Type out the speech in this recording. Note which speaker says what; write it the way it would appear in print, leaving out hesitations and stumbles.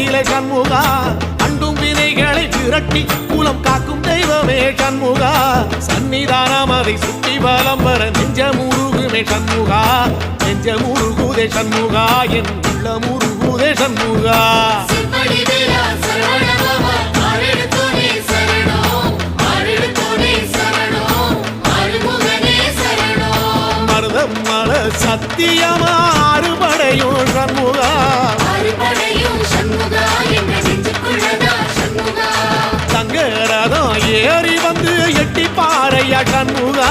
Speaker 1: கோயிலே சண்முகா, அண்டும் வினைகளை விரட்டி குலம் காக்கும் தெய்வமே சண்முகா, சன்னிதானம் அதை சுற்றி வலம் வர நெஞ்சமுருகுமே சண்முகா, நெஞ்சமுருகுதே சண்முகா, என் உள்ளமுருகுதே சண்முகா. மருதம் மல சத்தியமா அறுபடையும் சண்முகா, தங்கரதம் ஏறி வந்து எட்டி பாறையா சண்முகா,